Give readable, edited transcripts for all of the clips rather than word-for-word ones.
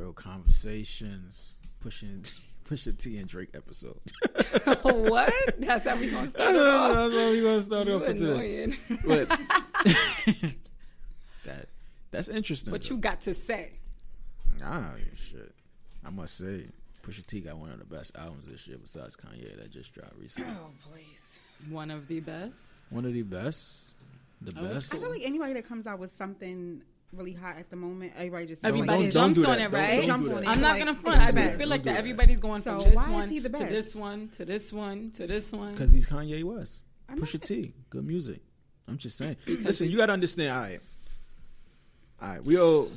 Real Conversations, pushing T and Drake episode. What? That's how we gonna start it off. That's how we gonna start it off for today. But that's interesting. What you got to say? Shit. I must say, Pusha T got one of the best albums this year besides Kanye that just dropped recently. Oh, please. One of the best. One of the best. The best. I feel like anybody that comes out with something really hot at the moment, everybody jumps on it, right? I'm not gonna front. I just feel like that everybody's going from this one to this one to this one to this one. Because he's Kanye West. Pusha T, good music. I'm just saying. Listen, you gotta understand. All right. We all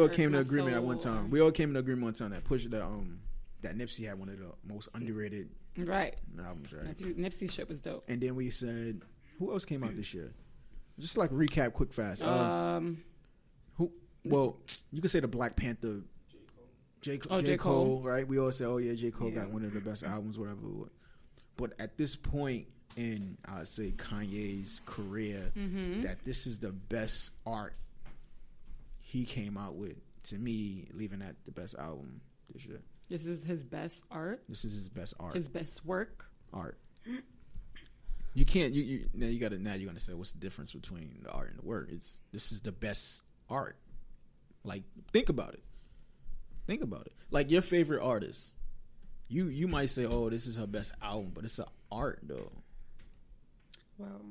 came to agreement at one time. We all came to agreement one time that that Nipsey had one of the most underrated albums, right? Nipsey's shit was dope. And then we said, who else came out this year? Just like recap, quick, fast. Well, you could say the Black Panther, J. Cole, right? We all say, J. Cole got one of the best albums, whatever. But at this point in, I'd say, Kanye's career, that this is the best art he came out with. To me, leaving at the best album this year. This is his best art? This is his best art. His best work? Art. You can't, now you're going to say, what's the difference between the art and the work? This is the best art. Like, think about it. Like, your favorite artist, you might say, this is her best album, but it's an art, though. Well,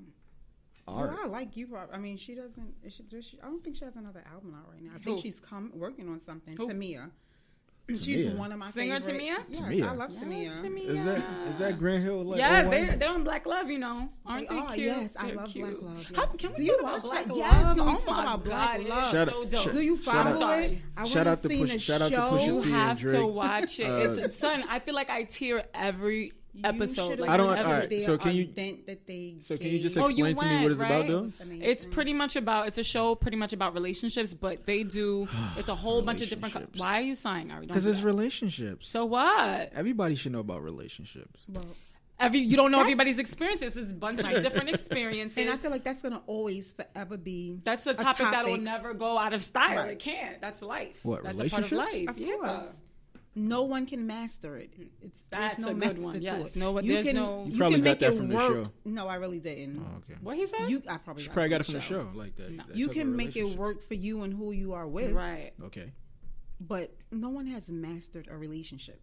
art. Well, I like you. I mean, she doesn't. I don't think she has another album out right now. I think she's working on something. Tamia. She's one of my singer favorite. Tamia? Yes, Tamia. I love Tamia. Is that Grant Hill? Like, yes, they're on Black Love. You know, aren't they cute? Yes, I love Black Love. Yes. Can we talk about Black Love? Yes, can we talk about Black Love? So dope. Do you follow it? Shout out to Pusha You T and have Drake. to watch it. It's son. I feel like I tear every episode. Like, I don't. All right, so can you? So can you just explain to me what it's about, though? It's pretty much about. It's a show pretty much about relationships, but they do. It's a whole bunch of different. Why are you sighing, Ari? Because it's relationships. So what? Everybody should know about relationships. Well, you don't know everybody's experiences. It's a bunch of different experiences. And I feel like that's going to always forever be. That's a topic that will never go out of style. Right. It can't. That's life. What, that's a part of life. Of course. No one can master it. That's no a good one. Yes. You probably got that from the show. show. No, I really didn't. Oh, okay. What he said? I probably got it from the show. Like that. No. You can make it work for you and who you are with. Right. Okay. But no one has mastered a relationship.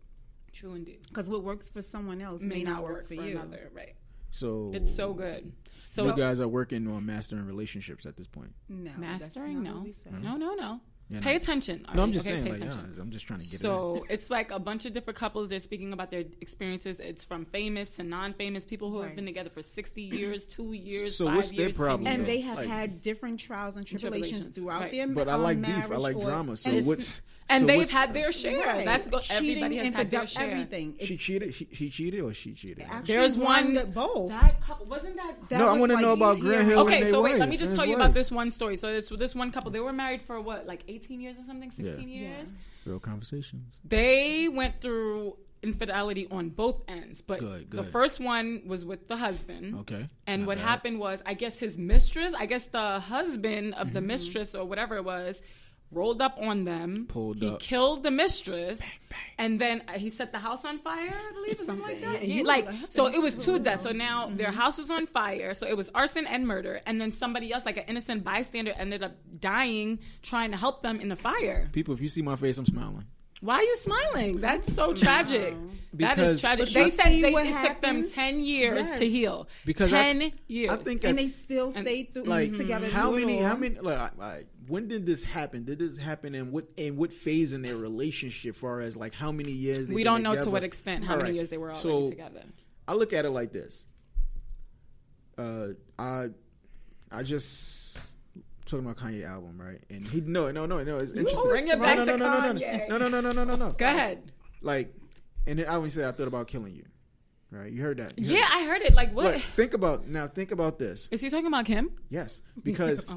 True indeed. Because what works for someone else may not work for you. Another. Right. So it's so good. So you guys are working on mastering relationships at this point. No. Mastering? No. No. Yeah, pay attention. No, I'm just saying. Like, I'm just trying to get. So it's like a bunch of different couples. They're speaking about their experiences. It's from famous to non-famous people who have been together for 60 years, 2 years, so 5 what's years, their problem? And they have had different trials and tribulations throughout their marriage. But I like beef. I like drama. So what's and they've had their share. Right. That's everybody has had their share. Everything. She cheated. She cheated, or she cheated. There's one. Both. That couple wasn't that. No, I want to know about Grant Hill. Okay, so wait. Let me just tell you about this one story. So this one couple. They were married for what, like 18 years or something, 16 years. Real Conversations. They went through infidelity on both ends, but good. The first one was with the husband. Okay. And what happened was, I guess his mistress, the husband of the mistress or whatever it was, rolled up on them. He killed the mistress. Bang, bang. And then he set the house on fire, I believe, or something like that. So it was 2 deaths. So now their house was on fire. So it was arson and murder. And then somebody else, like an innocent bystander, ended up dying trying to help them in the fire. People, if you see my face, I'm smiling. Why are you smiling? That's so tragic. Because that is tragic. They said it took them 10 years to heal. Because 10 years. I think and they still stayed through together. How many when did this happen? Did this happen in what phase in their relationship, far as like how many years they we don't know to what extent how many years they were already together. I look at it like this. I just talking about Kanye album, right? And he no, it's interesting. Bring it back to Kanye. No. Go ahead. Like, and then I always say I thought about killing you. Right, you heard that. I heard it. Like, what? But think about this. Is he talking about Kim? Yes, because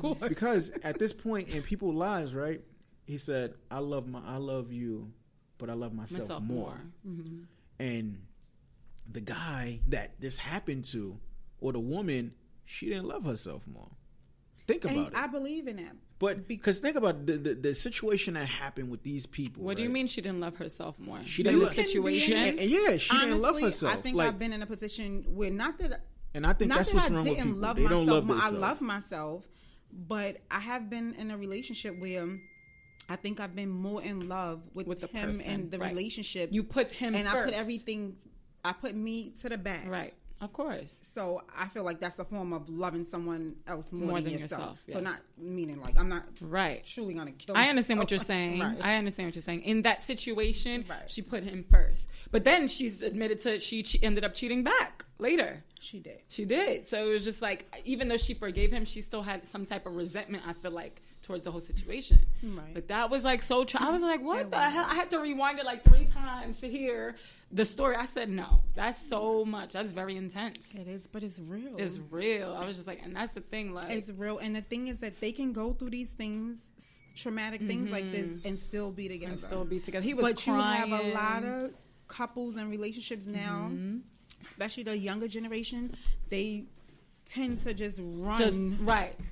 at this point in people's lives, right? He said, "I love you, but I love myself more." Mm-hmm. And the guy that this happened to, or the woman, she didn't love herself more. Think about it. I believe in that. But because think about the situation that happened with these people. What do you mean she didn't love herself more? She didn't. The situation. She honestly, didn't love herself. I think I've been in a position where not that. And I think not that's that what's I wrong with didn't people. Love they don't love myself. themselves. I love myself, but I have been in a relationship where I think I've been more in love with the him person, and the relationship. You put him and first. I put everything. I put me to the back. Right. Of course. So I feel like that's a form of loving someone else more than yourself. Yes. So not meaning like I'm not truly gonna kill. I understand what you're saying. Right. I understand what you're saying. In that situation, right. she put him first. But then she's admitted to she ended up cheating back later. She did. She did. So it was just like, even though she forgave him, she still had some type of resentment, I feel like, towards the whole situation. Right. But that was like so I was like, what the hell? I had to rewind it like 3 times to hear the story. I said, no, that's so much. That's very intense. It is, but it's real. It's real. I was just like, and that's the thing. Like, it's real. And the thing is that they can go through these things, traumatic things like this, and still be together. He was crying. You have a lot of couples and relationships now, especially the younger generation. They tend to just run,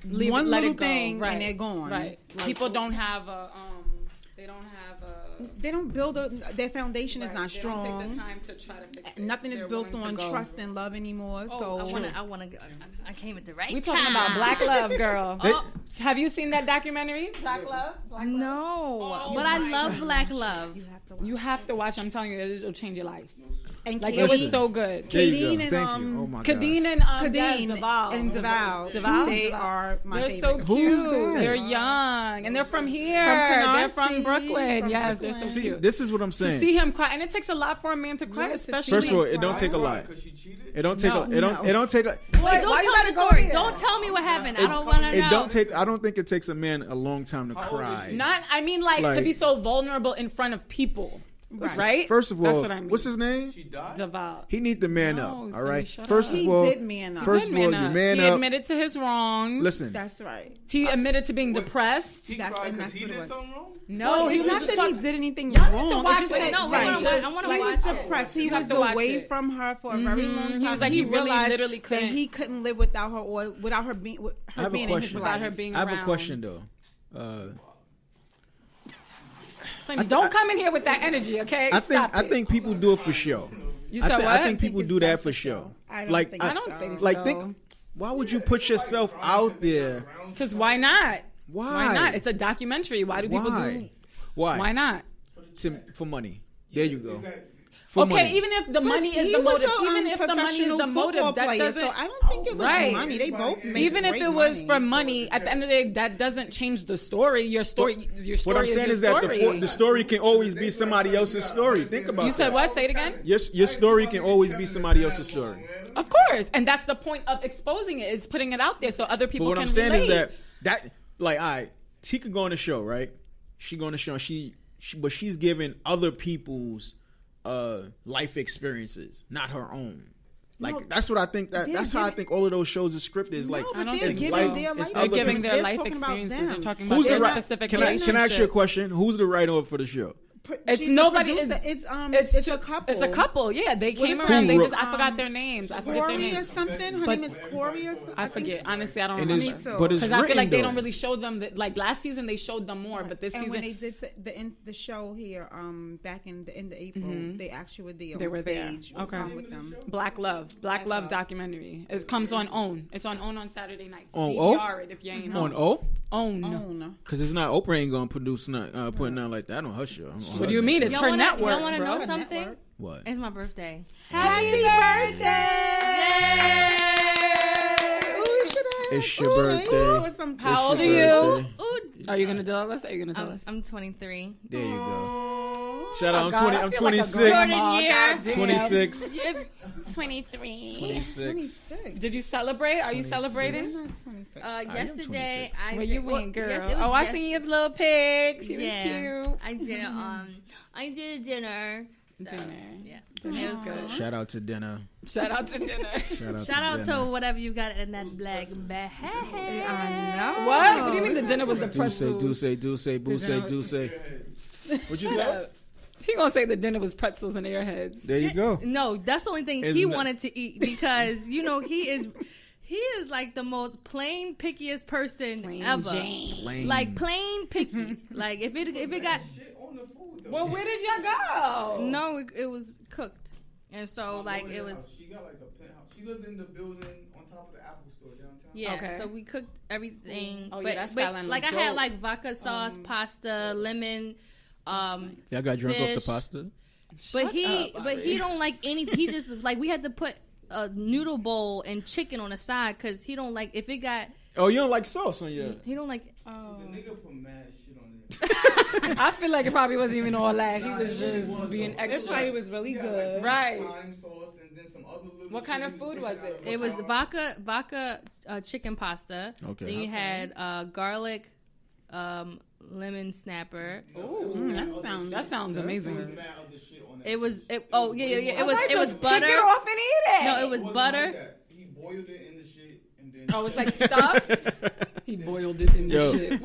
leave one it, let little it go. thing, and they're gone. Right. Like, people don't have a. They don't build their foundation is not they strong. Don't take the time to try to fix it. Nothing is built on trust and love anymore. So I came at the right time. We talking about Black Love, girl. Have you seen that documentary, Black Love? No, but I love Black Love. You have to watch. I'm telling you, it'll change your life. And like it was so good. Kadeen and Kadeen and Deval. They are my They're favorite. so cute. They're young and they're from here. They're from Brooklyn. Yes, they're so cute. This is what I'm saying. To see him cry, and it takes a lot for a man to cry, especially. First of all, it don't take a lot. It don't take. It don't take. Wait, don't tell me the story. Don't tell me what happened. I don't want to know. It don't take. I don't think it takes a man a long time to cry. Not. I mean, like to be so vulnerable in front of people. Right. First of all, that's what I mean. What's his name? She died. Deval. He need to man up. All right. First of all, you man up. He admitted to his wrongs. Listen, that's right. He admitted to being depressed. He cried because he did something wrong. No, he was not that he did anything wrong. I want to watch it. Depressed. He was away from her for a very long time. He was like he literally couldn't. He couldn't live without her or without her being in his life. Without her being around. I have a question though. Don't come in here with that energy, okay? I think people do it for show. You said what? I think people do that for show. I don't think so. Like, why would you put yourself out there? Because why not? Why? Why not? It's a documentary. Why do people do? Why? Why not? For money. There you go. Okay, even if the money is the motive, that doesn't. So I don't think it was money. They both made even if it was for money, at the end of the day, that doesn't change the story. Your story. What I'm saying is that the story can always be somebody else's story. Think about it. You said what? Say it again. Your story can always be somebody else's story. Of course, and that's the point of exposing it, is putting it out there so other people can relate. But what I'm saying is that like, all right, Teak could go on the show, right? She go on the show. But she's giving other people's life experiences, not her own. Like that's what I think. That's how I think all of those shows are scripted. Is like I don't think they're giving their life experiences. They're talking about their specific relationships. Can I ask you a question? Who's the writer for the show? It's nobody. It's a couple. It's a couple. Yeah, they came around. They just I forgot their names. I forget their names. Corey or something. Her name is Corey or something. I forget. Honestly, I don't remember. But it's because I feel like they don't really show them. Like last season, they showed them more. But this season, when they did the show here, back in the end of April, they actually were there. They were there. Okay. With them. Black Love documentary. It comes on OWN. It's on OWN on Saturday night. On DVR it if you ain't on O. OWN. Because it's not Oprah ain't gonna produce putting out like that on her show. What do you mean? It's her network. Y'all want to know something? Network. What? It's my birthday. Happy birthday! It's your birthday. How old are you? Are you gonna tell us? Are you gonna tell us? I'm 23. There you go. Shout out! I'm 26. Like 26. 23. 26. Did you celebrate? Are you celebrating? Yesterday, Where you went, girl? I seen your little pigs. He was cute. I did. I did a dinner. Yeah. Dinner was good. Shout out to dinner. Shout out to to whatever you got in that black bag. I know. What? What do you mean the dinner was the pretzel? Do say. What you got? He gonna say the dinner was pretzels and airheads. There you go. No, that's the only thing he wanted to eat because he He is like the most plain pickiest person ever. Plain. Like plain picky. Like if it got. Well, where did y'all go? No, it was cooked, and so it was. She got like a penthouse. She lived in the building on top of the Apple Store downtown. Yeah, okay. So we cooked everything. Oh, but, that's but like I had like vodka sauce, pasta, lemon. Y'all got drunk off the pasta. But he don't like any. He just like we had to put a noodle bowl and chicken on the side because he don't like if it got. Oh, you don't like sauce on your. He don't like. The nigga put mad shit on it. I feel like it probably wasn't even all that. He was just being extra. It probably was really good. Right. Thyme sauce and then some other little What kind of food was it? It was vodka chicken pasta. Okay. Then you had garlic, lemon snapper. Ooh, that sounds amazing. It was It was butter. Pick it off and eat it. No, it was butter. Like he boiled it in the shit and then. Oh, it's like stuffed. He boiled it in the shit.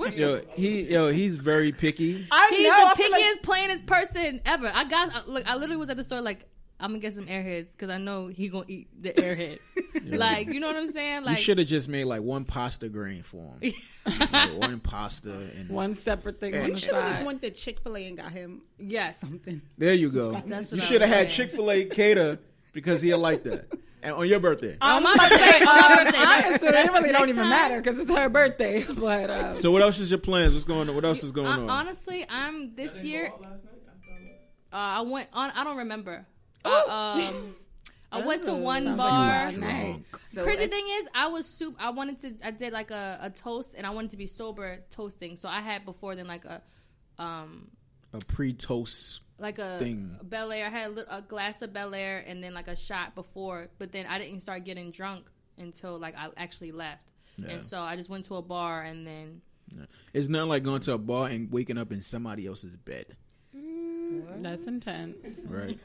He's very picky. He's the pickiest, plainest person ever. I literally was at the store like, I'm gonna get some Airheads because I know he gonna eat the Airheads. Like, you know what I'm saying? Like, you should have just made like one pasta grain for him. Like one pasta and one separate thing on the should have side. just went to Chick-fil-A and got him something. There you go. That's You what should have I'm had saying. Chick-fil-A cater because he'll like that. And on your birthday. on my birthday. Honestly, it really don't even matter because it's her birthday. But So what else is your plans? What's going on? What else is going on? Honestly, I'm this year. I went on. I don't remember. I went to one bar. Crazy thing is, I did like a toast, and I wanted to be sober toasting. So I had before then like a pre-toast like a thing. Bel Air. I had a glass of Bel Air and then like a shot before, but then I didn't start getting drunk until like I actually left. Yeah. And so I just went to a bar and then. It's not like going to a bar and waking up in somebody else's bed. That's intense, right?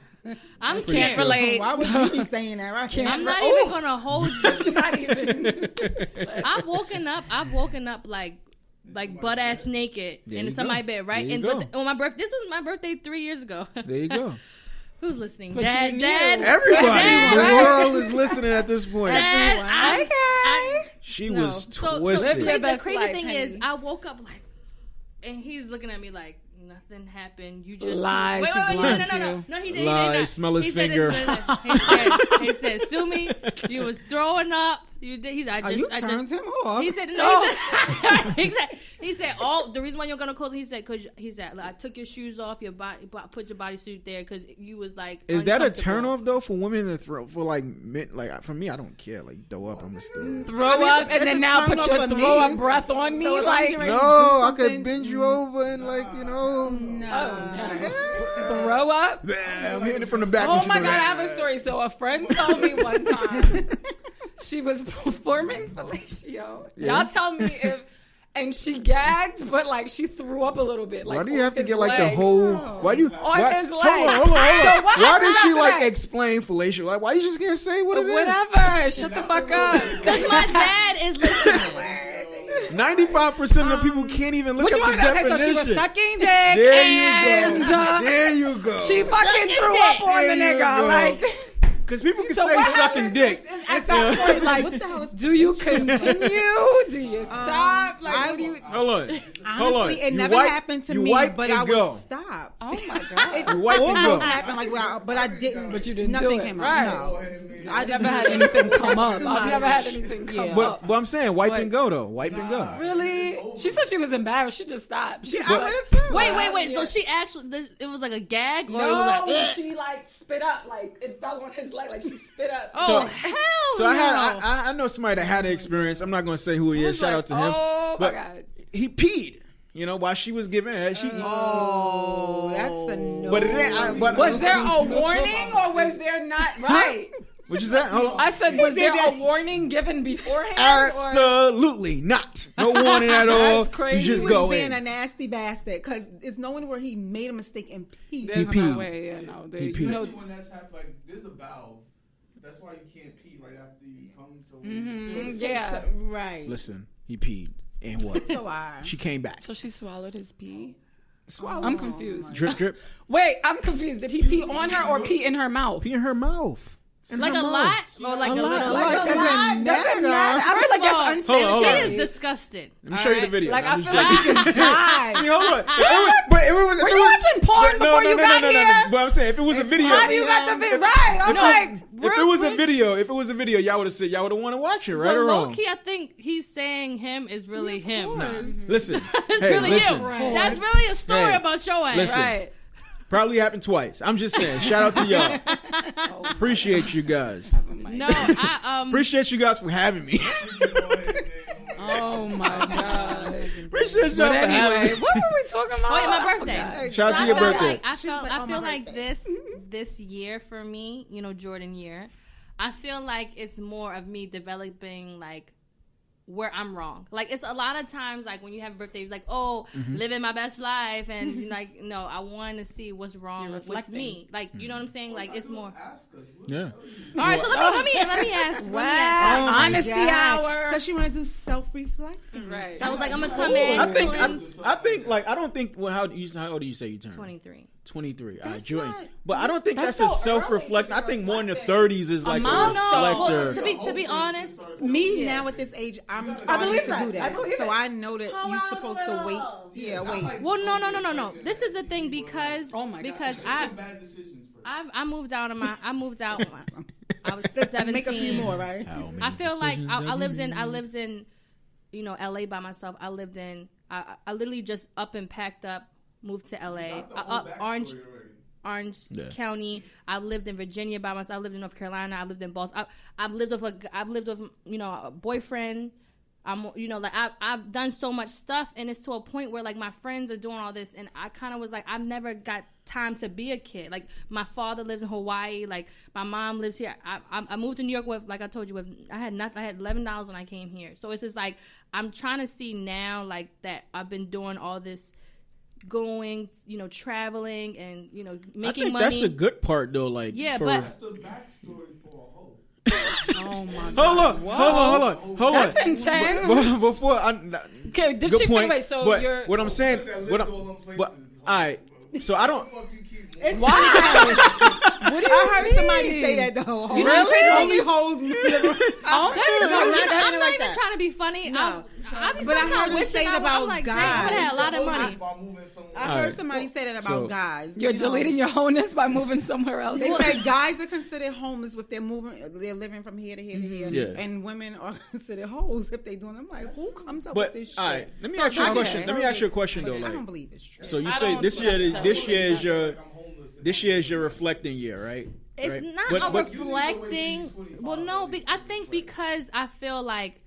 I'm can't relate. Why would you be saying that? Right? I'm not even gonna hold you. It's not even. I've woken up like butt ass naked in somebody's bed, right? And but on my birthday, this was my birthday 3 years ago. There you go. Who's listening? But Dad, everybody. Dad, the world is listening at this point. Dad, she was twisted. So the crazy thing is, I woke up like, and he's looking at me like. Nothing happened. You just lies. Wait, no. He didn't. Lies. Smell his finger. He said, "Sue me. You was throwing up. You did." You turned him off. He said, "No." He said, "All the reason why you're gonna close." He said, I took your shoes off, your body, put your bodysuit there because you was like." Is that a turnoff though for women to throw for like men? Like for me, I don't care. Like throw up, I'm still throw up, and then now put your throw up breath on me. Like no, I could bend you over and like throw up. I'm hitting it from the back. Oh my god, I have a story. So a friend told me one time she was performing fellatio. Yeah. Y'all tell me if. And she gagged, but like she threw up a little bit. Like, why do you have to get leg? like the whole? Why do you? On his leg. Hold on. So why did she like explain fellatio? Like, why you just can't say what it is? Whatever. Shut the fuck up. Because my dad is listening. 95% of the people can't even look up the definition. So she was sucking dick. There you go. She fucking threw up on the nigga. Like. Because people can say sucking dick. At that point, like, what the hell do you continue? Do you stop? Like, what do you... Hold on. Honestly, it never happened to me, but I would stop. Oh my god! You wipe and go. Happened like, but I didn't. But you didn't Nothing do it. came Right. out. No, I never had anything come up. I've never had anything come up. But I'm saying wipe and go though. Wipe and go. Really? She said she was embarrassed. She just stopped. Wait. So she actually, it was like a gag, or no, it was like she like spit up, like it fell on his leg, like she spit up. Oh hell so no! I know somebody that had an experience. I'm not going to say who he is. Shout out to him. Oh but my god! He peed. You know, while she was giving her, that's a no. But was there a warning or was there not? Right. What you said? I said, was there a warning given beforehand? Absolutely not. No warning at all. That's crazy. You just he go was being in. a nasty bastard because it's no one where he made a mistake and peed. There's no way. Yeah, no. He peed. Especially when that's happened, like there's a valve. That's why you can't pee right after you come. So yeah, right. Listen, he peed. And what? She came back. So she swallowed his pee? Swallowed. I'm confused. Drip, drip. Wait, I'm confused. Did he pee on her or pee in her mouth? Pee in her mouth. Like a lot or like a little? Like a lot doesn't matter. I feel like that's unsanitary. Hold on. Shit is disgusting. Let me show you the video. Like, I feel like you can die. See, hold on. Were you watching porn before you got here? But I'm saying, if it was a video, How do you got the video? Right. I'm like, if it was a video, y'all would have said y'all would have want to watch it, right so or wrong? low key, I think he's saying him is really him. Listen, It's hey, really listen. you. That's really a story Hey, about your ass. listen. right. Probably happened twice. I'm just saying. Shout out to y'all. Appreciate you guys. No, I Appreciate you guys for having me. Oh my god. Appreciate y'all But for having anyway, me. what were we talking about? Wait, my I birthday. forgot. Shout out to your birthday. I feel my like birthday. this year for me, Jordan year, I feel like it's more of me developing like where I'm wrong. Like it's a lot of times like when you have birthdays, like living my best life, and like no, I want to see what's wrong with me. Like you know what I'm saying? Like it's more. Yeah. All right, so let me ask. Wow. Honesty hour. So she want to do self-reflecting. Right. That was like I'm gonna come in. I think like I don't think how old do you say you turn? 23. 23. All right, That's Jordan. not- But I don't think that's That's a so self-reflect. early I think to more in the reflect. 30s is like a milestone. Well, reflector. to be honest, Me Yeah. now at this age, I'm starting believe to that. do I that. believe So it. I know that How you're old supposed are to they? wait. Yeah, wait. well, no. This is the thing because Oh my God. because Bad decisions first. I moved out. I was 17. Make a few more, right? I feel like I lived in, LA by myself. I literally just up and packed up, moved to LA, Orange County. I lived in Virginia by myself. I lived in North Carolina. I lived in Boston. I've lived with a boyfriend. I've done so much stuff, and it's to a point where like my friends are doing all this, and I kind of was like, I've never got time to be a kid. Like my father lives in Hawaii, like my mom lives here. I moved to New York with, like I told you, I had nothing. I had $11 when I came here. So it's just like I'm trying to see now, like that I've been doing all this, going, traveling, and making I think money. that's a good part though. Like Yeah, for, but- That's the backstory for a hoe. Oh my god. Hold on. That's intense. Before Okay, did good she point. wait? So but you're what I'm saying, all right. So I don't. why? What do you I heard mean? somebody say that though. Really? Only hoes. Oh, I'm not like even that. trying to be funny. No. I be But I sometimes heard you wishing say it I'm about like, guys. dang, I would have had a lot of money. I All heard right. somebody say that about So- guys. You're deleting your wholeness by moving somewhere else. They said guys are considered homeless if they're living from here to here to here, Yeah. and women are considered hoes if they doing. I'm like, who comes up But with this shit? all right, let me So ask you a okay. question. Let me ask you a question though. But I Like, don't believe it's true. so you I say don't this year is your This reflecting year, right? It's Right? not But- a but- reflecting. Well, no, I think because I feel like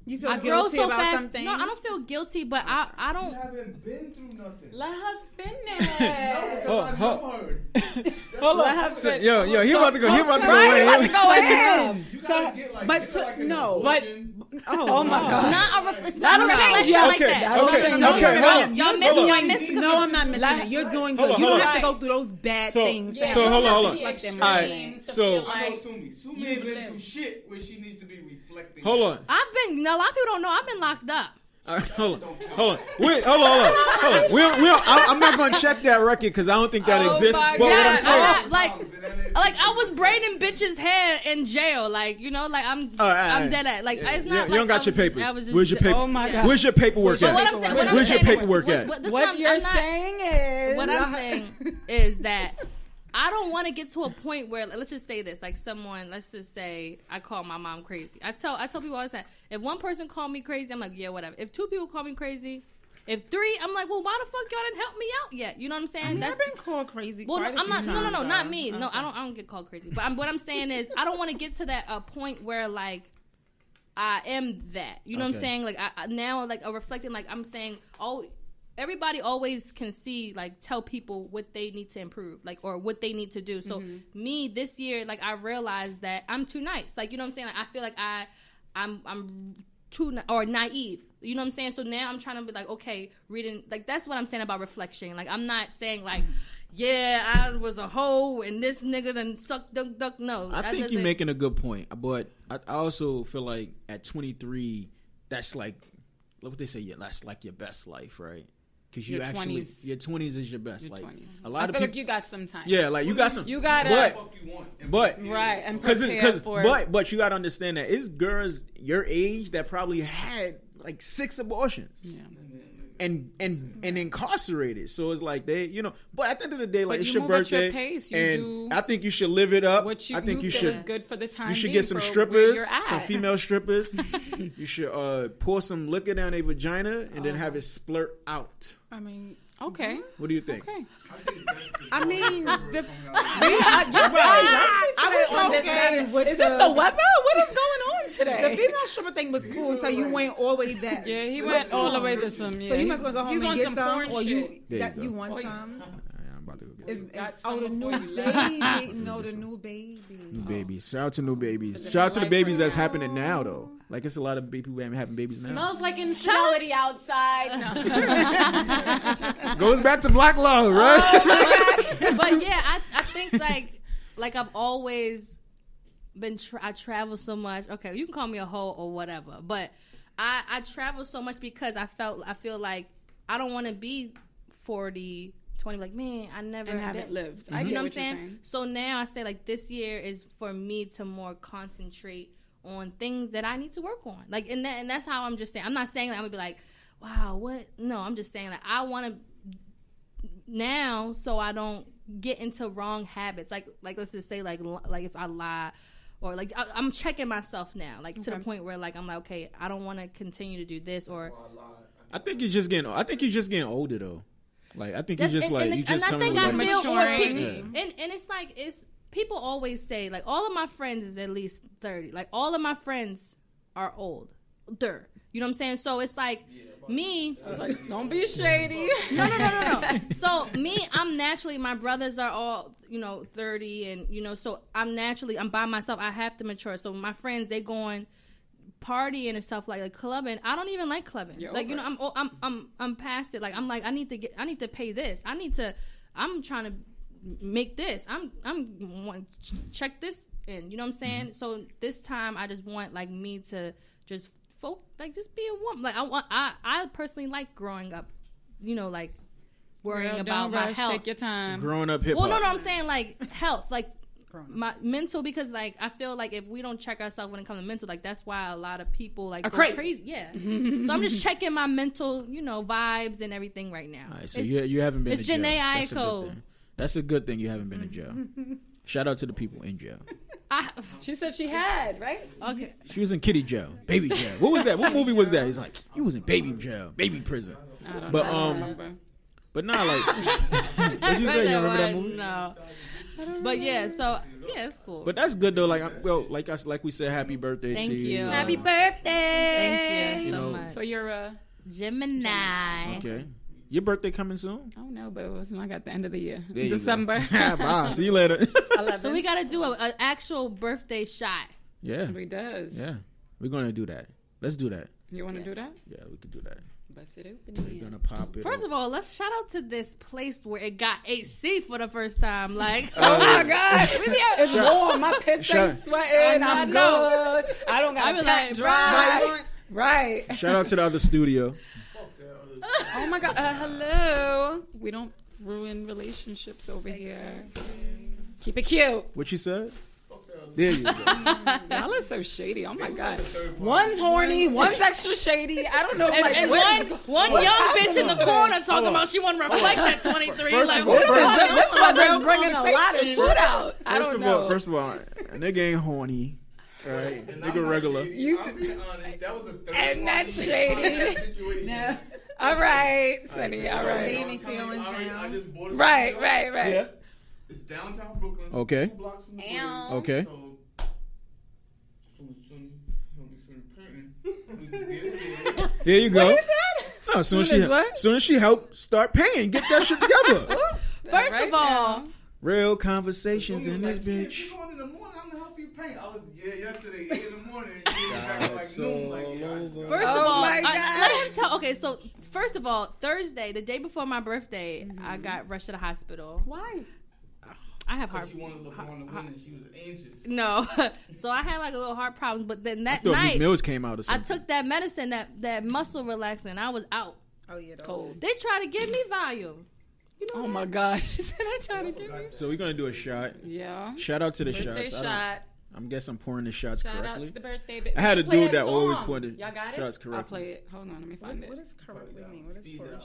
You feel I grow guilty so about fast. something? No, I don't feel guilty, but I don't. You haven't been through nothing. Let her finish. Hold on. So, yo, he about to go. He about to go Right, away. you about to go in. You gotta get like, but get so- like an no. abortion. Oh my god. It's not a That'll change reflection you. like Okay, that. okay, No, okay, hold on. Y'all miss. No, I'm not missing Like- it. You're doing Hold good. on, You hold don't on. have to go through those bad So- things. Yeah. So, hold on. Reflect them. All right, so- I know Sumi. Sumi ain't been through shit where she needs to be reflecting. Hold on. A lot of people don't know. I've been locked up. All right, hold on. Wait, hold on. I'm not going to check that record because I don't think that Oh exists. my But what I'm God. saying, Like I was braiding bitches' hair in jail. Like like I'm All right. dead at. Like it's you not. don't like, got your papers. I was just, Where's your paper? Oh my god. Where's your paperwork But what at? I'm saying, Where's your paperwork at? What you're saying is What I'm saying is that I don't want to get to a point where, let's just say this, like someone, let's just say I call my mom crazy. I tell people all the time, if one person called me crazy, I'm like, yeah, whatever. If two people call me crazy, if three, I'm like, well, why the fuck y'all didn't help me out yet? You know what I'm saying? I've been called crazy. Well, quite a I'm few not. No, times, not though. me. No, I don't get called crazy. But what I'm saying is, I don't want to get to that point where like I am that. You know what I'm Okay. saying? Like I now, like reflecting, like I'm saying, everybody always can see, like, tell people what they need to improve, like, or what they need to do. So me this year, like, I realized that I'm too nice. Like, you know what I'm saying? Like, I feel like I'm too or naive. You know what I'm saying? So now I'm trying to be like, okay, reading, like, that's what I'm saying about reflection. Like, I'm not saying like, yeah, I was a hoe and this nigga done suck duck. No, I think you're making a good point, but I also feel like at 23, that's like what they say. Yeah, that's like your best life, right? because your 20s is your best. Your like 20s. a lot of people, like you got some time. Yeah, like you got some. You got but right, and prepare for it. But you got to understand that it's girls your age that probably had like 6 abortions. Yeah. And incarcerated, so it's like they, But at the end of the day, like it's your birthday, your pace. I think you should live it up. I think you should. Is good for the time. You should get some strippers, some female strippers. You should pour some liquor down their vagina and then have it splurt out. I mean, okay. What do you think? Okay. I mean, you're right. I was okay with Is it the weather? What is going on today? The female stripper thing was cool, so you went all the way that. Yeah, he went all the way to some. Yeah. So you must go home and get some, or you want some. I'm about to go get the new baby. No, the new baby. New babies. Shout out to new babies. Shout out to the babies that's happening now, though. Like it's a lot of people having babies now. Smells like infidelity outside. No. Goes back to black love, right? Oh, but yeah, I think like I've always been. I travel so much. Okay, you can call me a hoe or whatever, but I travel so much because I feel like I don't want to be 40. 20, like, man, I never haven't lived. Mm-hmm. You know what I'm saying? So now I say, like, this year is for me to more concentrate on things that I need to work on. Like, and that's how I'm just saying. I'm not saying that I'm going to be like, wow, what? No, I'm just saying, like, I want to now so I don't get into wrong habits. Like let's just say, like if I lie or, like, I'm checking myself now, like, to the point where, like, I'm like, okay, I don't want to continue to do this or. I think you're just getting older, though. Like I think you just like you just. And I think I feel and it's like people always say like all of my friends is at least 30. Like all of my friends are older. You know what I'm saying? So it's like me. I was like, don't be shady. No. So me, I'm naturally. My brothers are all 30, and so I'm by myself. I have to mature. So my friends, they going partying and stuff like clubbing. I don't even like clubbing. I'm past it. Like I'm like I need to pay this. I'm trying to make this. I'm want to check this in. You know what I'm saying? Mm-hmm. So this time I just want like me to just just be a woman. Like I personally like growing up. Like worrying about my health. Take your time. Growing up hip hop. Well, no, I'm saying like health, like. My mental, because like I feel like if we don't check ourselves when it comes to mental, like that's why a lot of people like are go crazy. Yeah. So I'm just checking my mental, vibes and everything right now. All right, so you haven't been to jail. It's Janae Aiko. That's a good thing you haven't been to jail. Shout out to the people in jail. She said she had, right? Okay. She was in kitty jail, baby jail. What was that? What movie was that? He's like, you was in baby jail, baby prison. I don't remember. But not like. What'd you say? You remember that movie? No. But yeah, so yeah, it's cool. But that's good though. Like, like we said, happy birthday to you. Thank you. Happy birthday. Thank you so much. So you're a Gemini. Okay. Your birthday coming soon? Oh no, but it was like at the end of the year, there December. Bye. See you later. 11. So we gotta do an actual birthday shot. Yeah. We does. Yeah. We're gonna do that. Let's do that. You want to do that? Yeah, we could do that. Bust it open. We're gonna pop it. First of all, let's shout out to this place where it got AC for the first time. Like, oh my God, it's warm. My pits ain't sweating. I'm good. I don't got to pack dry. Right. Shout out to the other studio. Oh my God. Hello. We don't ruin relationships over here. Keep it cute. What you said? There you go. Y'all are so shady. Oh my God. One's horny, one's extra shady. I don't know. And one young bitch in the corner talking about she want to reflect that 23. This one is bringing a lot of shit out. I don't know. First of all, a nigga ain't horny. All right, nigga regular. I'll be honest, that was a third and that's shady. No. All right, Sunny. All right. Any feelings now? I just bought a right. Yeah. It's downtown Brooklyn. Okay. 2 blocks from the Okay. Here you go. What is that? No, soon as she helped start paying, get that shit together. First of all, real conversations in this bitch. You going in the morning? I'm gonna help you paint. I was yesterday 8 in the morning. Noon. First of all, let him tell. Okay, so first of all, Thursday, the day before my birthday, I got rushed to the hospital. Why? I have heart. She wanted to win and she was anxious. No, so I had like a little heart problems. But then that night, Mills came out. Or I took that medicine, that muscle relaxant. I was out. Oh yeah, cold. They try to give me volume. You know my gosh. She said I tried to give me. So we're gonna do a shot. Yeah. Shout out to the birthday shots. shot. I'm guessing I'm pouring the shots Shout correctly. out to the birthday baby. I had a dude that always pointed Y'all got shots it? correctly. I'll play it. Hold on, let me find What it. does correctly mean? What is pouring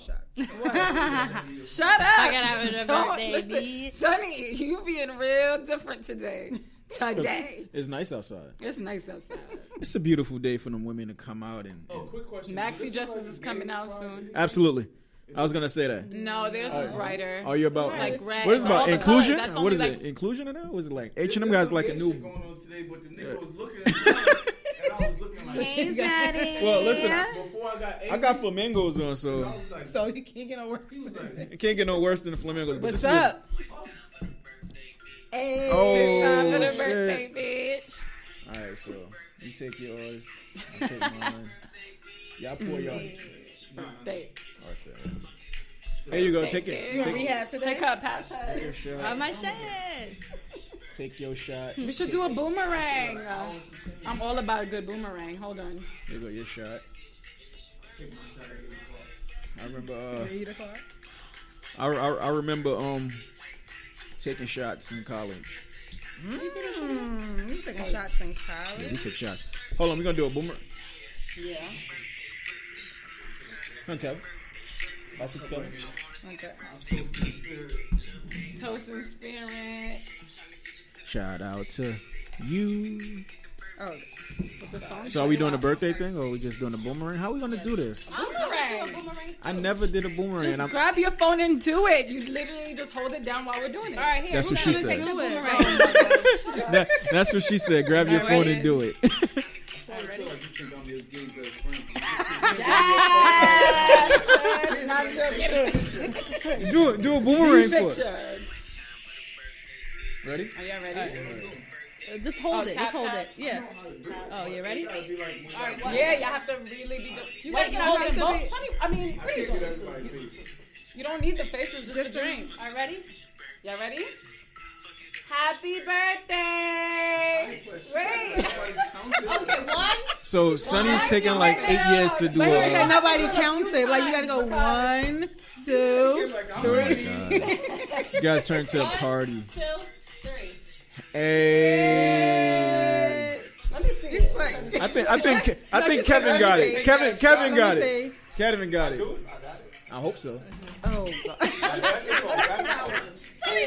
shots? Shut up. I gotta have a birthday, bitch. Sonny, you being real different today. It's nice outside. It's nice outside. It's a beautiful day for them women to come out and quick question. Maxi dresses is coming out soon. absolutely. I was gonna say that. No, theirs is brighter. Are you about like red? what is it about All the inclusion? colors. That's What is only it? Inclusion of that? Was it like H&M guys like a new? Going on today, but the nigga was looking at me, and I was looking like. Hey, Daddy. Well, listen, Before I got angry, I got flamingos on, so I was like, So you can't get no worse. he was like, it can't get no worse than the flamingos. But What's this is a- up? Hey. Oh, Time for the shit. birthday, bitch. All right, so you take yours, I take mine. Y'all pour y'all. Birthday. Oh, it's there. Here you go. Take it. You want Take, rehab today? Take her, pass her. take your shot. On my shit. Take your shot. We should do a boomerang. I'm all about a good boomerang. Hold on. Here you go. Your shot. I remember. I remember taking shots in college. You taking shots in Yeah, college? we took shots. Hold on, we're gonna do a boomerang. Yeah. Come on, Kev. Pass it to Kevin. Okay. Toast and spirit. Shout out to you. Oh, So are we doing a birthday thing, or are we just doing a boomerang? How are we gonna do this? Boomerang. I never did a boomerang. Just grab your phone and do it. You literally just hold it down while we're doing it. All right, here. That's what who's she gonna said. Take the boomerang. That's what she said. Grab your All phone right, and do it. Yes. Not joking. do a boomerang for us. Picture. Ready? Are y'all ready? Just hold it. tap, Just hold tap. it. Yeah. Oh, you ready? Yeah, you have to really be. You Wait, gotta hold have it to both. be- Sonny, I mean, what are you doing? You don't need the faces, just the drink. All right, ready? Y'all ready? Happy birthday! Wait. Okay, 1. So Sonny's taking like 8 years to do but he said it. nobody counts it. Like you gotta go 1, 2, 3. You guys turn to a party. 2, 3. Hey. Let me see it. I think Kevin got it. Kevin got it. Kevin got it. I hope so. Oh, God.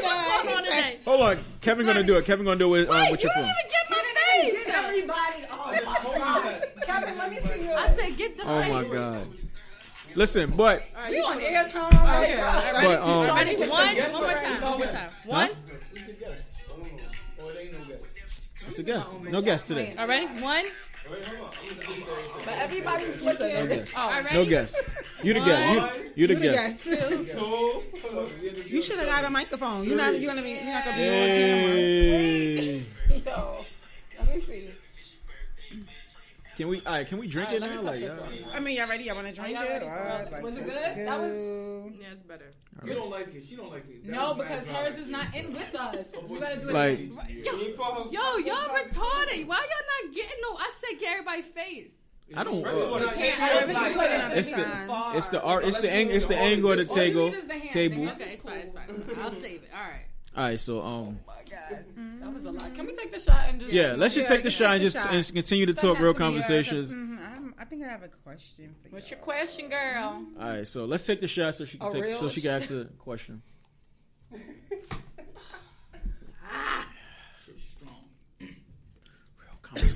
What's going on today? Hold on, Kevin gonna do it. Kevin gonna do it with your phone. Get my face! Everybody. Oh my God. Kevin, let me see you. I said get the Oh face. my God. Listen, but You on airtime? Ready? One more time. One more time. 1. it's a guess. No guess today. All right, ready? 1. But everybody's looking. No guess. All right, ready? No guess. You the guess. You the guess. 2. You should have got a microphone. You're not gonna be on camera. Hey. Yo, let me see. Can we drink it now? Like, I mean, y'all ready? Y'all want to drink y'all it? ready Or, for it? like, Was it let's good? That was- go. Yeah, it's better. You don't like it. She don't like it. That No, was because mad hers dry. is not in with us. You gotta do it. like Yo, y'all retarded. Why y'all not getting no? I said get everybody's face. I don't. It's the art. It's the angle of the table. Table. Okay, it's fine. It's fine. I'll save it. All right. All right, so Oh my God, that was a lot. Can we take the shot and just? yeah, let's just take the shot and take just the and shot. continue to talk real conversations. I think I have a question for you. What's your question, girl? All right, so let's take the shot so she can ask a question.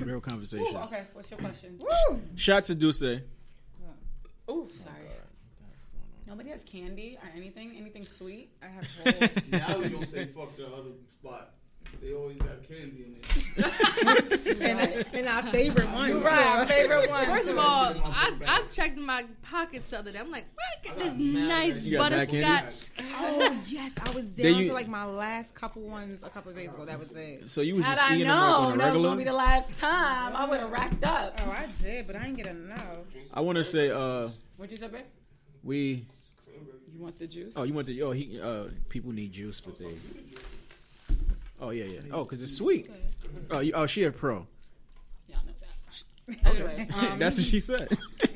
Real conversations. Ooh, okay, what's your question? Woo! Shot to Duce. Ooh, sorry. Nobody has candy or anything? Anything sweet? I have holes. Now you don't say fuck the other spot. They always got candy in there. and our favorite one. You're right, our favorite one. First of all, I checked my pockets the other day. I'm like, where I get this nice You got mad candy? butterscotch? Oh yes, I was down to like my last couple ones a couple of days ago. That was it. So you was Had just I eating them like on known a that was gonna be regular? the last time, I would have racked up. Oh, I did, but I didn't get enough. I want to say, What'd you say, babe? we. You want the juice? Oh, you want the? People need juice, but they. Oh yeah. Oh, cause it's sweet. Oh, she a pro. Y'all know that. Anyway, That's what she said.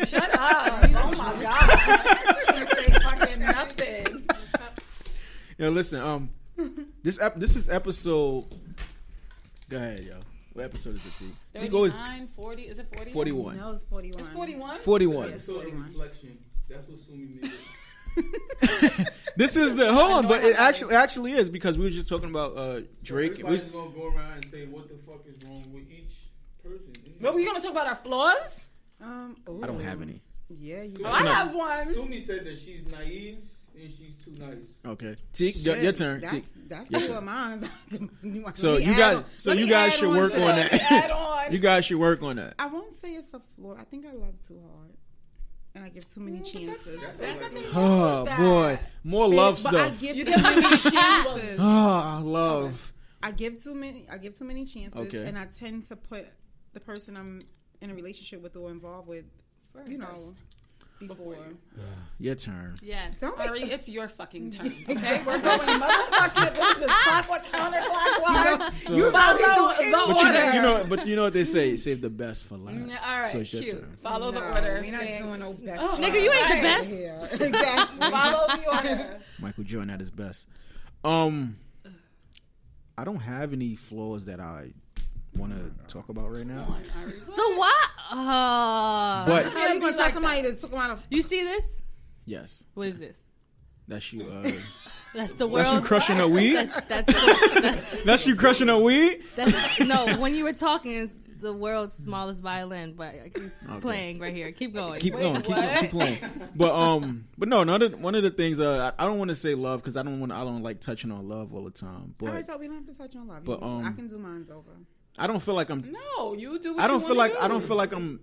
shut up. Oh my God. Yo, listen. This is episode. Go ahead, yo. What episode is it, T? 39, 40. Is it 40? 41. No, it's 41. It's 41? 41. Episode of reflection. That's what Sumi made. This is the hold on, but it actually is because we were just talking about Drake. So everybody's gonna go around and say what the fuck is wrong with each person. But we gonna talk about our flaws? I don't have any. Yeah, you. I have one. Sumi said that she's naive and she's too nice. Okay, Teak, your turn. That's, Teak. that's Your two turn. of mine. So you guys should work on that. Add on. You guys should work on that. I won't say it's a flaw. I think I love too hard. And I give too many chances. Oh boy, more love But stuff. I give too many chances. Oh, love. I give too many chances, Okay. and I tend to put the person I'm in a relationship with or involved with, before. Your turn. Yes. Sorry, it's your fucking turn. Okay, we're going motherfucking. What is this? Clockwork, counterclockwise. You follow the order. But you know what they say? Save the best for last. All right, so it's your cute. turn. Follow the order. We're not doing no best. Nigga, you ain't the best. Yeah, exactly. Follow the order. Michael Jordan at his best. I don't have any flaws that I want to talk about right now. So what? But How you gonna tell somebody that took them out of? You see this? yes, What is this? that's you. That's the world. That's you crushing a weed. That's That's you crushing a weed. no. When you were talking, it's the world's smallest violin, but it's playing right here. Keep going. Keep going. Keep playing. But no. One of the things I don't want to say love because I don't like touching on love all the time. But Alright, so we don't have to touch on love. But, I can do mine over. I don't feel like I'm. No, you do. What I don't you feel like do. I don't feel like I'm.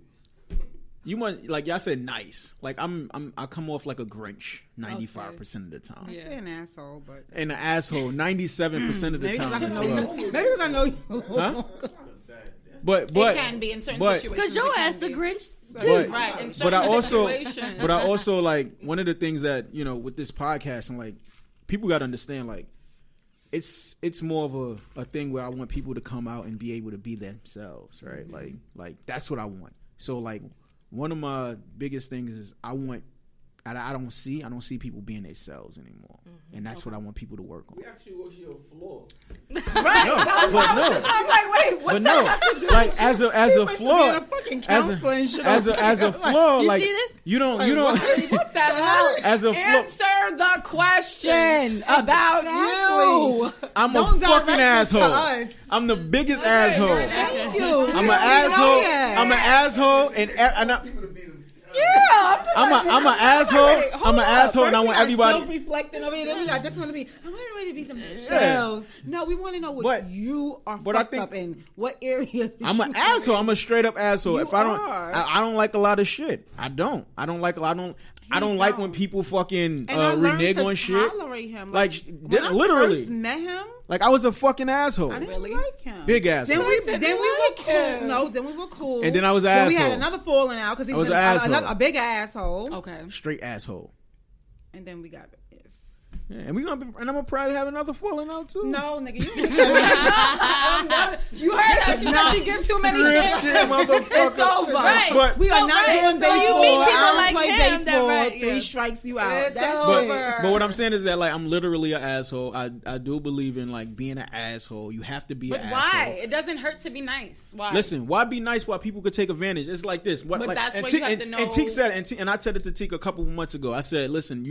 You want like y'all said nice. Like I come off like a Grinch 95% of the time. I say an asshole, but And an asshole 97% of the maybe time because as I know well. you. Maybe because I know you. Huh? But It can be in certain situations. Because your it can ass the be. Grinch But, too. Right. In certain but I also situations. but I also like one of the things that with this podcast and like people got to understand like it's more of a thing where I want people to come out and be able to be themselves, right? Mm-hmm. Like that's what I want. So like one of my biggest things is I don't see people being themselves anymore, and that's what I want people to work on. We actually was your flaw. Right. No, That was but what I was no. just- I'm like, wait, what But the no, hell to do? like as a flaw, as a flaw, You like see this? you don't What the hell? as a flaw. Answer the question about you. I'm Don't a fucking direct this to asshole. us. I'm the biggest asshole. Thank you. I'm an asshole. I'm an asshole, and People to be themselves. Yeah. I'm an asshole. Wait, I'm an asshole, and I want everybody. Self-reflecting over here. Then we got this one to be. I want everybody to be themselves. No, we want to know what you are but I fucked think- up in. What area? I'm an asshole. I'm a straight up asshole. You If I don't, are. I don't like a lot of shit. I don't like when people fucking And I learned renege to on shit. tolerate him. Like, when I literally. first met him, Like I was a fucking asshole. I didn't Really? like him. Big asshole. Then we didn't were like cool. him. No, then we were cool. And then I was an Then we had asshole. another falling out because he I was was an asshole. a big asshole. Okay. Straight asshole. And then we got this. Yeah, and I'm gonna probably have another falling out too. No, nigga, you You heard her. She said she gives too many chances. It's over. Right. But We are not doing So baseball. you meet people I don't like play him that baseball. right, 3 yeah. strikes, you out. It's That's over. But what I'm saying is that like I'm literally an asshole. I do believe in like being an asshole. You have to be But an why? asshole. It doesn't hurt to be nice. Why? Listen, why be nice while people could take advantage? It's like this. What, But like, that's and what Teak- you have to and- know. And Teak said, and I said it to Teak a couple of months ago. I said, listen,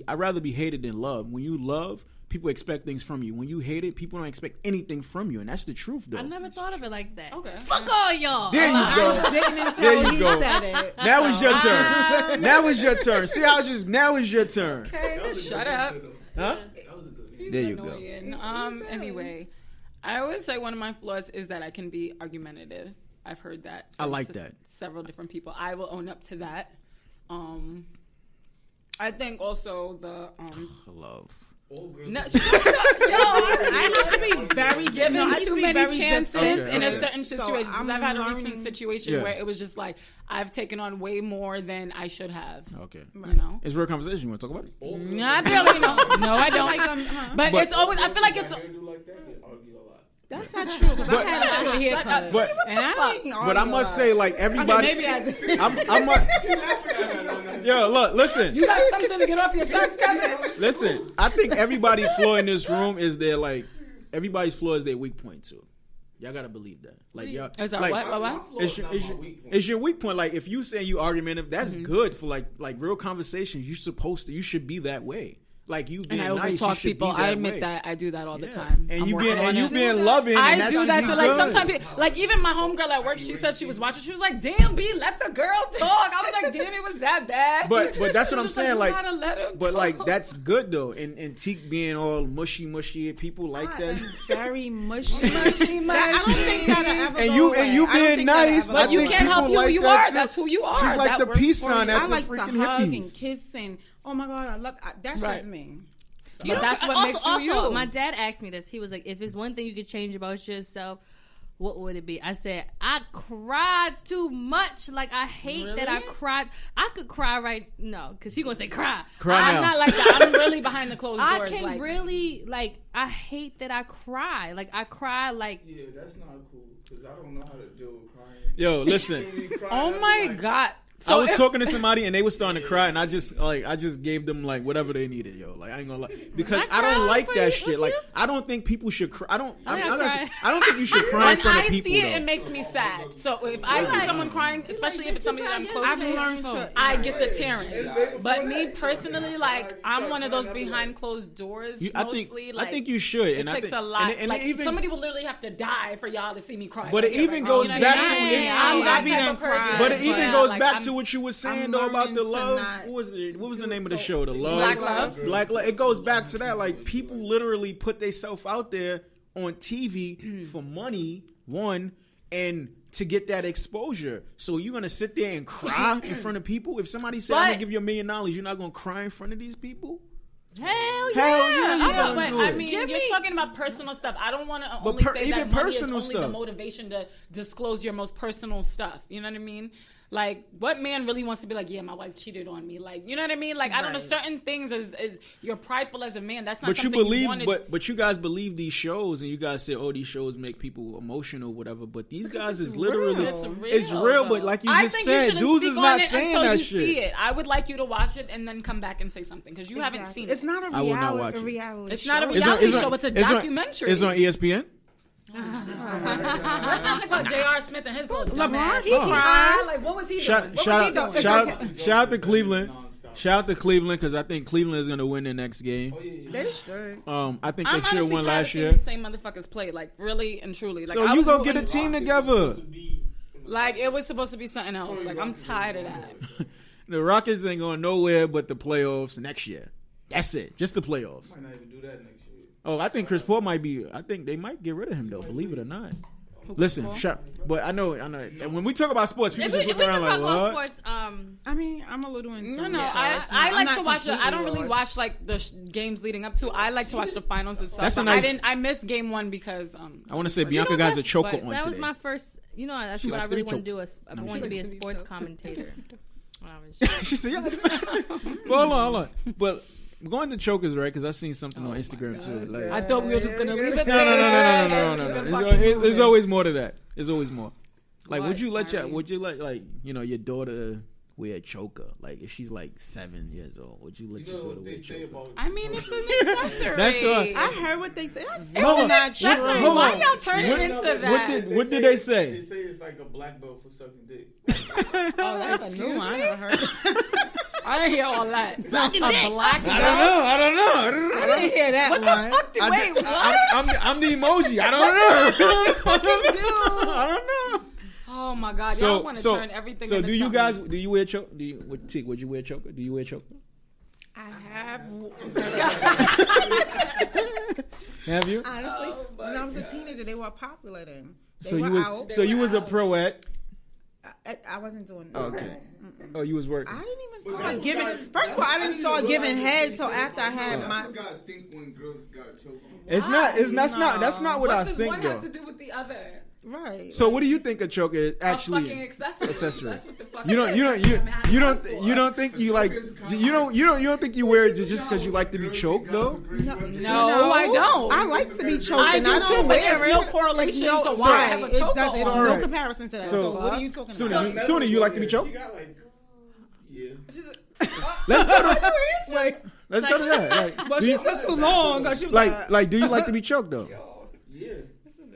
I'd rather be hated than loved. When you love, people expect things from you. When you hate it, people don't expect anything from you, and that's the truth, though. I never thought of it like that. Okay. Fuck all y'all. There you I go. didn't until There you he go. said it. Now it's your turn. Now it's your turn. See how it's just now is your turn. Okay. Shut up. Huh? That was a good He's There you go. annoying. Anyway, I would say one of my flaws is that I can be argumentative. I've heard that. I from like that. Several different people. I will own up to that. I think also the Love. All girls. no, shut up. Yo, I have to be very giving I have to too be many very chances defensive. in a Okay. certain So situation. 'Cause I'm I've had a learning- recent situation Yeah. where it was just like I've taken on way more than I should have. Okay. You know. It's real conversation. You want to talk about it? All girls Not really, no. No, I don't. But But- it's always. I feel like it's. hairdo like that, they argue a lot. That's not true because I had a short Shut up. haircut. But- and I ain't but I must say, like everybody, maybe I did. I'm a, You laughing at her, Yo, look, listen. You got something to get off your chest, Kevin. Listen, I think everybody's flaw in this room is everybody's flaw is their weak point too. Y'all gotta believe that. Like y'all, is that like, what? It's your weak point. Like if you say you argumentative, that's good for like real conversations. You should be that way. Like you being and I nice, overtalk people. I admit way. that I do that all the time. And you being loving. I and do that too. good. Like sometimes, like even my homegirl at work, she said she was watching. She was like, "Damn, B, let the girl talk." I was like, "Damn, it was that bad." But that's what I'm saying. Like, but talk. like that's good though. And Teak being all mushy, people like that. Very mushy. mushy. I don't think that'll ever And go you away. being nice. But you can't help who you are. That's who you are. She's like the peace sign I at the like to freaking hug hippies. and kiss and oh my god, I love that's just me. You know, that's what makes you you. My dad asked me this. He was like, if it's one thing you could change about yourself, what would it be? I said, I cried too much. Like, I hate that I cried. I could cry because he going to say cry. I'm not like that. I'm really behind the closed doors. I can really, I hate that I cry. Like, I cry like... Yeah, that's not cool, because I don't know how to deal with crying. Yo, listen. Oh, my God. So I was talking to somebody and they were starting to cry and I just gave them like whatever they needed, yo. Like I ain't gonna lie because I don't like that shit. Like I don't think people should cry. I don't think you should cry in front of people. When I see it, though. it makes me sad. So if I see someone crying, especially if it's somebody that I'm close to, I get the tearing. But me personally, like I'm one of those behind closed doors. I think you should. It takes a lot. And like even, somebody will literally have to die for y'all to see me cry. But it even goes back to I'm that type of person. But it even goes back to what you were saying though about the love. What was the name of the show? The Love. Black Love. It goes back to that. Like people literally put themselves out there on TV for money, and to get that exposure. So you're gonna sit there and cry in front of people? If somebody said I'm gonna give you $1 million, you're not gonna cry in front of these people? Hell yeah! But I mean, you're me. talking about personal stuff. I don't want to only say that money is only stuff. The motivation to disclose your most personal stuff. You know what I mean? Like, what man really wants to be like, yeah, my wife cheated on me? Like, you know what I mean? Like, I don't know. Certain things is you're prideful as a man. That's not something you want to... But you guys believe these shows, and you guys say, oh, these shows make people emotional, whatever. But these guys is literally... It's real, but like you just said, dudes is not saying that shit. See it. I would like you to watch it and then come back and say something, because you haven't seen it. It's not a reality. It's not a reality show. It's a documentary. It's on ESPN? Let's not talk about J.R. Smith and his little LeBron. He cried. Like, what was he doing? Shout out to Cleveland. Shout out to Cleveland because I think Cleveland is going to win the next game. They should. I think they should have won last year. The same motherfuckers play, like really and truly. Like, so you go get a team together. Like it was supposed to be something else. Like I'm tired of that. The Rockets ain't going nowhere but the playoffs next year. That's it. Just the playoffs. Might not even do that next year. Oh, I think Chris Paul might be. I think they might get rid of him though. Believe it or not. Listen, but I know. And when we talk about sports, people just look around like, what? Sports, I mean, I'm a little into No. I like to watch it. I don't really watch like the games leading up to. I like to watch the finals itself. I missed game 1 because I want to say Bianca got a choker on that today. was my first. You know, that's what I really want to do. I want to be a sports commentator. She said, "Yeah." Well, hold on. But going to chokers, right? Because I seen something on Instagram too. Like, I thought we were just gonna leave it there. No. There's always more to that. There's always more. Like, would you let your daughter wear a choker? Like, if she's like 7 years old, would you let your daughter wear a choker? I mean, it's an accessory. That's right. I heard what they said. That's not true. Why y'all turning into that? What did they say? They say it's like a black belt for sucking dick. Oh, that's a new one. I never heard. I didn't hear all that. Sucking a dick. Black belt? I don't know. I didn't hear that What one. the fuck? Wait, what? I'm the emoji. I don't know. Fucking dude. I don't know. Oh my god, y'all want to turn everything into So do you something. guys, do you wear choker? Teak, would you wear choker? Do you wear choker? I have. Have you? Honestly, when I was a teenager, they were popular then. So you was a pro at? I wasn't doing that. Okay. Oh, you was working. I didn't even start giving. First of all, I didn't start giving head till after I had my. What do you guys think when girls got a choke on? That's not what I think What does though. one have to do with the other? Right. So what do you think a choker is actually? A fucking accessory. That's what the fuck You don't think you like you don't think you wear it just because you like to be choked though? No, I don't. I like to be choked. I and do I don't too, but wear there's it. no correlation to why I have a choke on. It's no comparison to that. So what are you talking about? Suni, you like to be choked? She got like, yeah. Let's go to let's go to that. Like, But she took too long. She was like, do you like to be choked though? Yeah.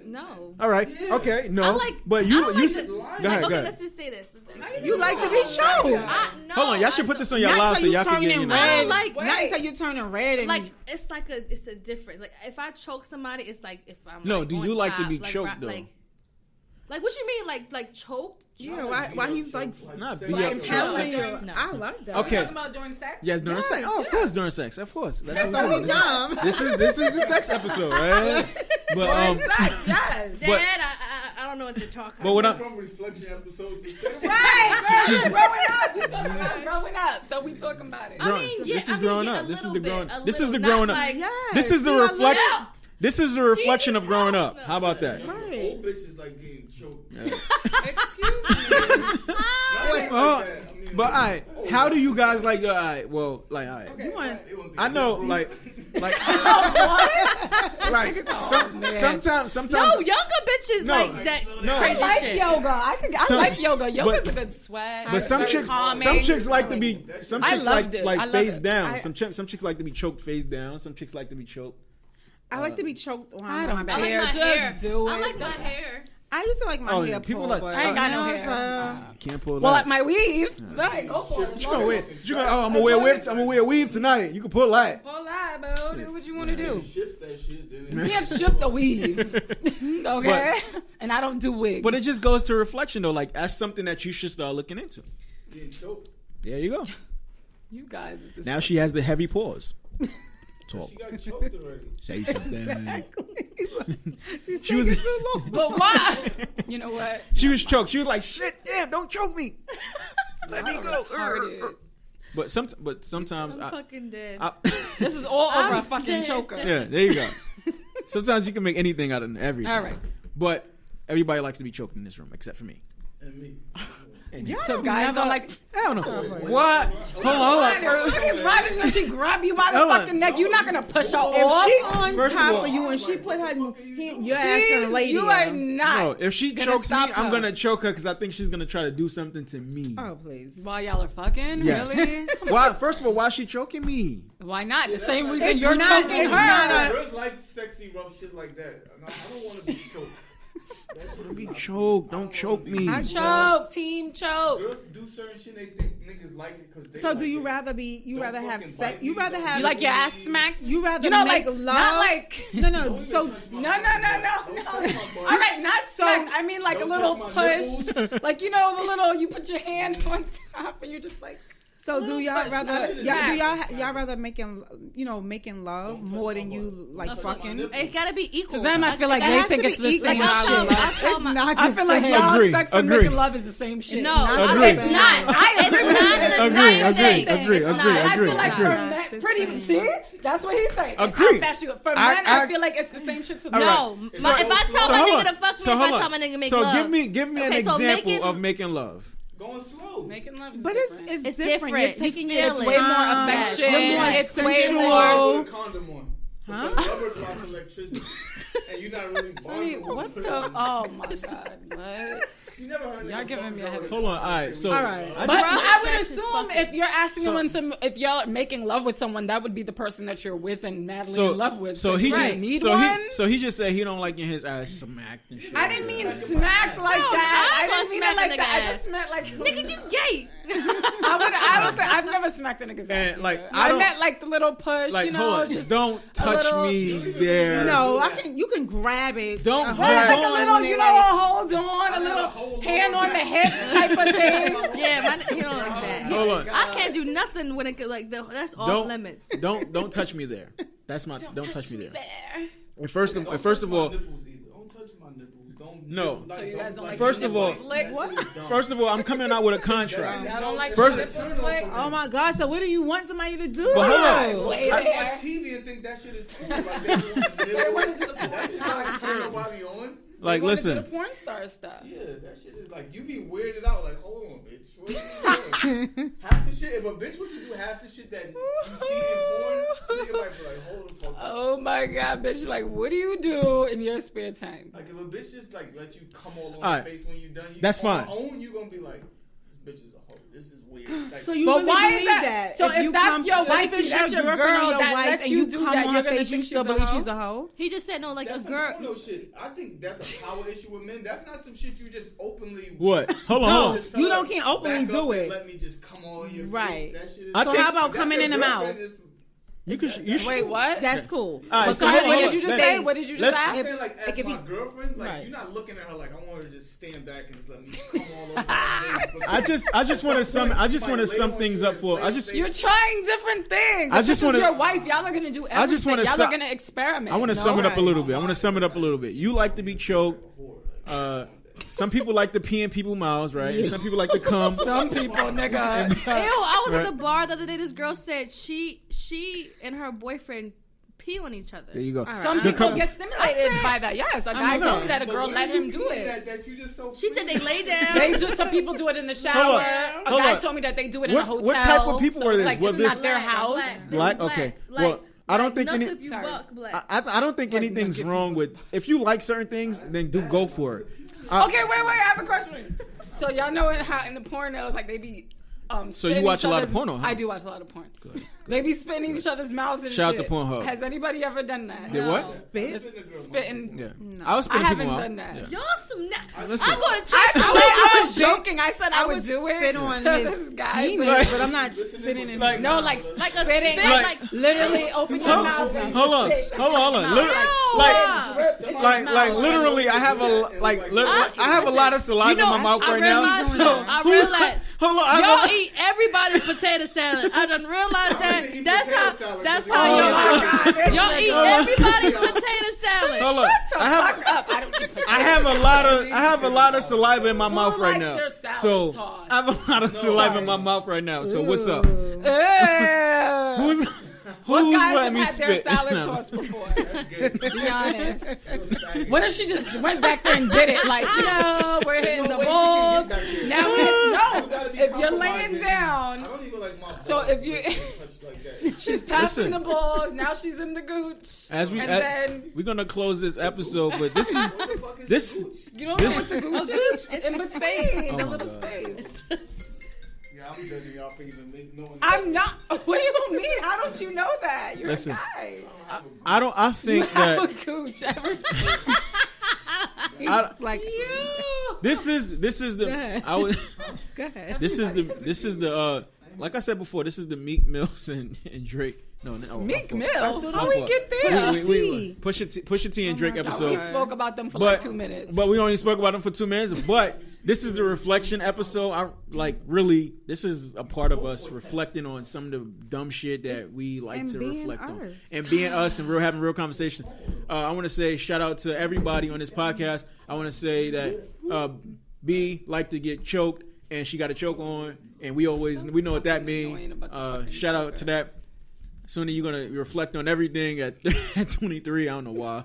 No. All right. Yeah. Okay. No. I like. But I you don't you like said. to- Go like, ahead. okay, Go ahead. let's just say this. you like to be choked. No, Hold on. Y'all should put this on your Not live till so you y'all can turning get. You know. I red. don't like- Not until you turning red. And Like it's a difference. Like if I choke somebody, it's like if I'm No, like, do on you like to top, be like, choked, though? Like what you mean? Like choked? yeah, why he's like Not be like up. pounding you? No. I love that. Okay. Talking about during sex? Yes, during sex. Oh, of course, during sex. Of course. That's what So I'm we doing. dumb. This is the sex episode, right? But During sex, yes. Dad, I don't know what you're talking but what about. I'm From reflection episode to sex. Right, growing up. We talking about growing up, so we talking about it. I mean, yeah, this is I mean, growing yeah, up. a This is little the bit, growing. a This is the little, growing not up. like- Yes. This is the See, I reflection. love This is the reflection of growing up. How about that? Right. Old bitches like getting choked. Excuse me. Oh, but all right, how do you guys like your? All right, well, like all right. You want I know, like, What? like sometimes. No, younger bitches No. like that No. crazy I like shit. yoga. I Some- like yoga. Yoga's but- a good sweat. But some Very chicks, calming. some chicks like to be, some I chicks loved it. I like love face it. down. Some chicks like to be choked face down. Some chicks like to be choked. I like to be choked on I my don't back. I like care. my Just hair. do I it. like my hair. I used to like my Oh, hair yeah, people pulled, like- but I ain't got no now hair. it's, Can't pull Well, that. like my weave. Right, go for it. What you gonna wear? I'm gonna wear whips. I'm gonna wear a weave tonight. You can pull that. Pull that, bro. Do what you want to do. Shift that shit. You Then can't shift the weave. Okay? And I don't do wigs. But it just goes to reflection though. Like that's something that you should start looking into. getting choked. There you go. You guys. at this Now point. she has the heavy pause. Talk. She got choked already. Say something. she's She was- taking too long. But why? You know what? She was choked. She was like, "Shit, damn, don't choke me. Let me go." Retarded. But sometimes I'm fucking dead. This is all over a I'm fucking dead. choker. yeah, there you go. Sometimes you can make anything out of everything. All right. But everybody likes to be choked in this room except for me. And me. So guys never- don't like. I don't know. What? Hold on. If she's riding you and she grab you by the Hold on. fucking neck, you're not gonna push her If off. she on First of top all- of you and she put her, your ass gonna lay You there. are not. No, if she gonna chokes me, stop I'm her. gonna choke her because I think she's gonna try to do something to me. Oh please. While y'all are fucking, Yes. really? Why? First of all, why is she choking me? Why not? The same like- reason It's you're not- choking it's her. not Girls like sexy, rough shit like that. I don't want to be choked. Don't be choked. Don't choke me. Choke, team choke. Girls do certain shit they think niggas like it because they. So like do you it. rather be? You Don't rather have fucking sex? bite You me, rather don't have? You like your ass smacked? You rather you know, make like love? not like. No. Don't So even touch my No. Don't touch my butt. All right, not smack. I mean like a Don't little touch my push. Like you know the little. You put your hand on top and you're just like. So do y'all push, rather? not Y'all, do smack. y'all rather making love Don't touch more my than you butt. like Don't touch my fucking? nipple. It gotta be equal. To them, I feel like It they has think to it's be the equal. same Like, shit. I tell It's my- not I the feel like same. y'all Agree, sex and agree. making love is the same shit. No, Agree. it's not. It's not the Agree, same agree, thing. agree, It's agree, not. I agree, feel like agree. for men, pretty. See, that's what he's saying. It's Agree. how fast you. For I- men, I I- feel like it's the same shit to All men. right. No, So- if I tell so my hold nigga on. to fuck me, So if hold I tell on. my nigga to make So love. give me an Okay, so example making- of making love. Going slow. Making love is But different. it's It's different. You're different. taking You your feel It's it. way more time. affection. You're more It's way sensual. more. Put a condom on. Huh? Because rubbers lost electricity. And you're not really Honey, bonding what with the? it. Oh my god! What? You never heard Y'all niggas giving fuck me a girls. headache. Hold on. All right. So All right. I But just- I would sex is assume fucking- if you're asking So- someone to, if y'all are making love with someone, that would be the person that you're with and madly so in love with. So you he really just need so one. he just said he don't like getting his ass smacked and shit. I didn't mean smack like No, that. I'm I gonna didn't mean smack it like a that. nigga I just meant like Nigga, you gay. I don't think I've never smacked a nigga's ass. And, like, either. I I don't- meant like the little push, Like, you know, hold on. just Don't touch little- me there. No, you can grab it. Don't hold grab- like a on little, when you it, know, like- a hold on, a little hold hand on. on the hips type of thing. Yeah, he don't like that. Hold on. I can't do nothing when it could like that's off Don't limits. don't touch me there. That's my don't touch me there. There. And first Don't of touch my all, nipples either. Don't touch my nipples. Don't. No. So you guys don't like First your of all- nipples licked? first of all, I'm coming out with a contract. Y'all don't like First- your nipples licked? Oh my God! So what do you want somebody to do? But hold on. Lay I there. watch TV and think that shit is cool. Like they want to They want to do the porn That shit's star like shit shit. nobody on. Like, They wanna do listen. the porn star stuff. Yeah, that shit is like you be weirded out. Like, hold on, bitch. What are you doing? Half the shit. If a bitch was to do half the shit that you see in porn, a nigga might be like, hold the fuck up. Oh my god, bitch! Like, what do you do in your spare time? Like if a bitch just like let you come all over Alright. your face when you done, you That's on fine. your own, you gonna be like, this bitch is a hoe. this is weird. Like, So you but really why believe is that? So if that's your wife, that's your girl that lets you do that, you're gonna think she's a hoe? He just said no, like that's a girl. No shit. I think that's a power issue with men. That's not some shit you just openly. What? Hold on. You don't can't openly do it. Let me just come on your right. face. That shit is, So how about coming in the mouth? You should. Wait, what? That's cool. All right, so what did you just say? What did you just ask? I'm saying, like, as if my you, girlfriend, like, right. you're not looking at her like, I want her to just stand back and just let me come all over my face. I just want to sum things up for. You're trying different things. I just want to. Your wife, y'all are gonna do everything. Y'all are gonna experiment. I want to sum it up a little bit. You like to be choked. Some people like to pee in people's mouths, right? And some people like to come. Some people, nigga. Ew, I was at the bar the other day. This girl said she and her boyfriend pee on each other. There you go. Some people get stimulated by that. Yes, a guy told me that a girl let him do it. She said they lay down. They do. Some people do it in the shower. A guy told me that they do it in a hotel. What type of people were this? Like, it's not their house. Black. Okay. Well, I don't think I don't think anything's wrong with if you like certain things, then go for it. Okay, wait. I have a question. So y'all know how in the pornos, like they be. So you watch a lot of porno? Huh? I do watch a lot of porn. Good. They be spitting each other's mouths and Shout shit. out to Pornhub. Has anybody ever done that? Did what? Spitting. Yeah. No. I haven't done that. Yeah. Y'all some. I'm going to try. I was joking. I said I would do it. Spit on this guy, but I'm not spitting in. Like a spitting. Like literally open your mouth. Hold on. Like literally, I have a lot of saliva in my mouth right now. I realized. Hold on. Y'all eat everybody's potato salad. I done realized that. That's how y'all eat everybody's potato salad. Hold on. I have a lot of saliva in my mouth right now. So I have a lot of saliva in my mouth right now. So what's up? Who's guys let me have had spit? their salad tossed before? Be honest. What if she just went back there and did it? Like, we're hitting the balls. Now if you're laying down. So if you, she's passing the balls. Now she's in the gooch. We're gonna close this episode, but this. You don't know what the gooch is? It's in between the little space. I'm judging y'all for even knowing. I'm not. What do you mean? How don't you know that? You're a guy. I think you that. have a gooch. Like this is the. Go ahead. This is the. Like I said before, this is the Meek Mills and Drake. No, Meek Mill. How we get there? Pusha T and Drake episode. We spoke about them for like 2 minutes. But we only spoke about them for 2 minutes. But this is the reflection episode. This is a part of us reflecting on some of the dumb shit that we like to reflect on. And being us and having real conversation. I want to say shout out to everybody on this podcast. I want to say that B liked to get choked and she got a choke on. And we know what that means. Shout out to that. Soon you're gonna reflect on everything at 23. I don't know why,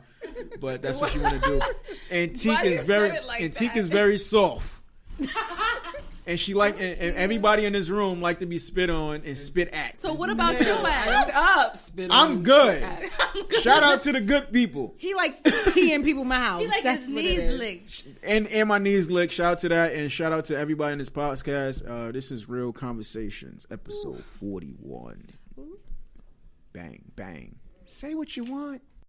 but that's what you want to do. And Teak is very soft. And she and everybody in this room like to be spit on and spit at. So what about your ass? Spit on. I'm good. Shout out to the good people. He likes peeing people's mouths. He likes his knees licked. And my knees licked. Shout out to that, and shout out to everybody in this podcast. This is Real Conversations, episode 41. Bang, bang. Say what you want.